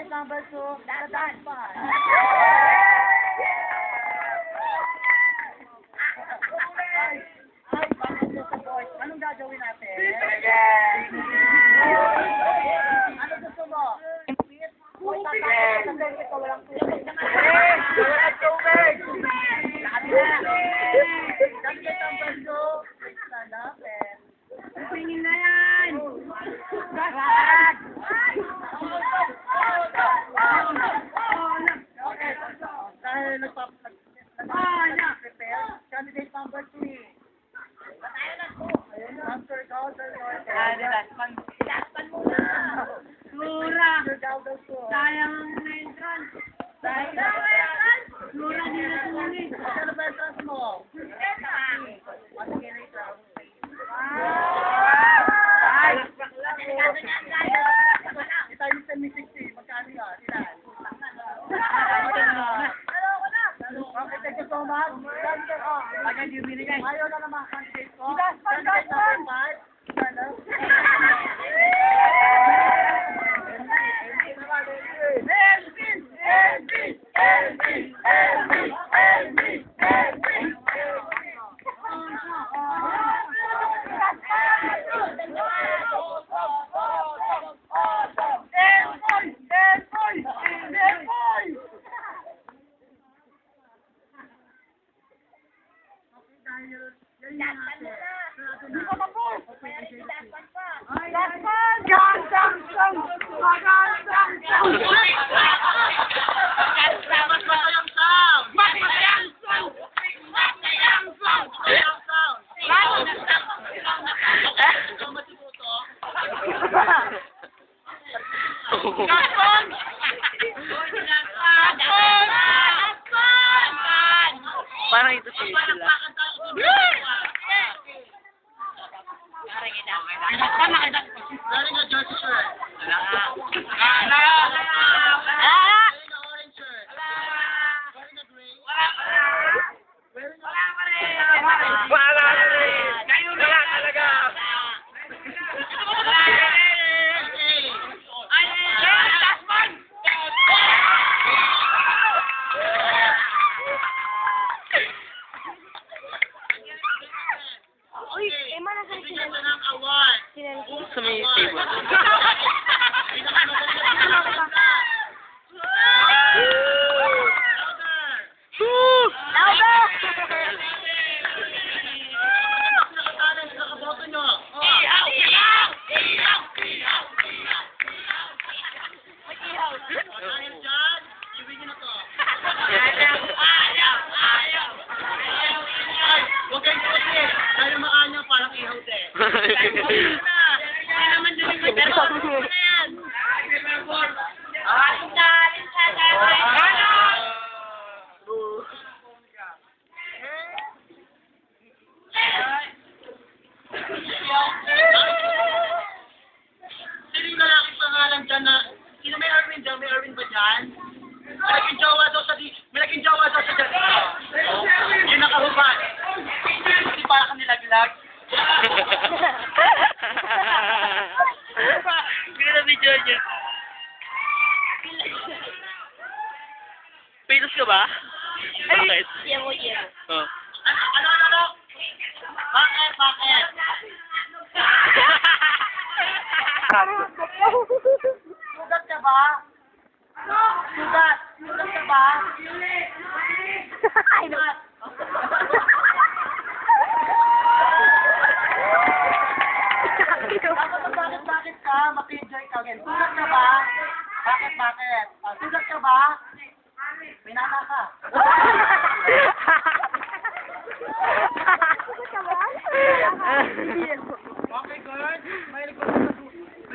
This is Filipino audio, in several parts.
Number 2, dadaan pa. Anong gagawin natin? Ano gusto mo? Walang tubig. Walang tubig. Number 2, hanapin. Pingin na yan. Dahil nagpa-prepare, candidate number 3. After Gauder Norte. Daspan muna. Flora. Sayang ang entrance. Flora din na tuloy. Ano ba entrance mo? Itayo sa M60. Magkano yan? Ilan? Okay, thank you so much. Ayaw na naman candidate ko. Candidate number 5. Parang ito sila. Wearing a jersey shirt. Orange shirt. Wearing a gray. Wearing a Wala talaga. Sa may table. Huwag kayong pulis. Dahil makanya parang ihaw din. Sino yung lalaking pangalan dyan na... Sino may Erwin dyan? May Erwin ba dyan? Malaking jowa daw sa dyan. Yung nakahubad. Hindi para ka nilaglag. Hindi na video niya. Pilos ka ba? Bakit? Yemo. Oh. Ano? Bakit? Sugat ka ba? Sugat ka ba? Bakit ka? Maki-enjoy ka again. Sugat ka ba? Bakit? Sugat ka ba? Pinaka ka. Okay, girls. May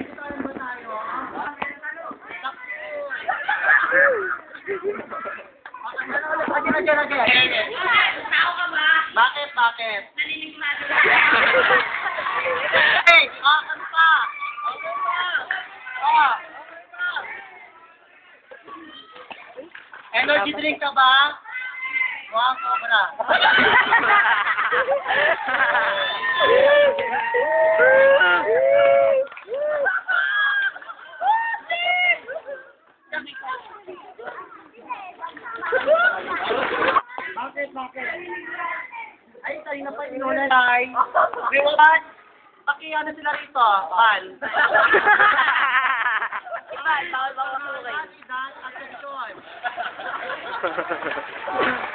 gitaran ba tayo? Again. Bakit? Hey, ano pa? Energy drink ka ba? Wow, sobra. Bakit? Ay, tayo na pa inuna. Ay, what? Pakiano sila rito, Val.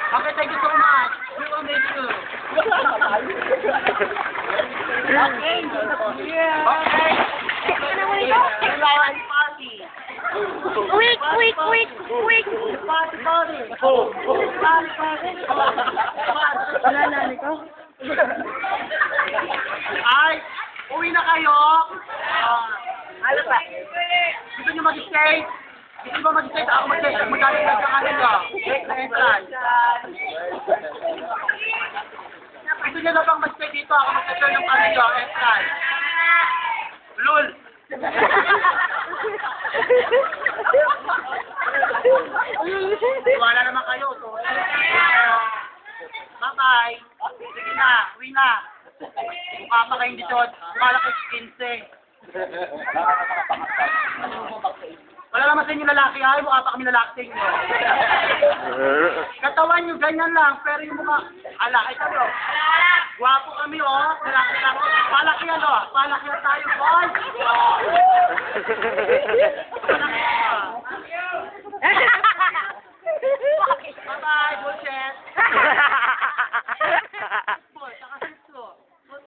Okay, thank you so much. We will miss you. Okay. Party. Quick! Party. Nalala ko? Ay, uwi na kayo. Ano ba? Gusto nyo mag-stay? Gusto ba mag-stay? Ako mag-stay. Magkakalit ka kanila. Sa entrance. Gusto nyo na bang mag-stay dito? Ako mag-stay ng kanila. Entrance. Lul. Wala naman kayo. So, bye-bye. Sige na. Uwi na. Mukha pa kayong dito. Mukha kayo 15. Wala naman sa inyo lalaki ay, mukha pa kami lalaki sa inyo. Katawan nyo, ganyan lang, pero yung mukha, ala, ay kayo. Guwapo kami oh, lalaki lang. Palakihan oh, palakihan tayo, boy. Palakihan.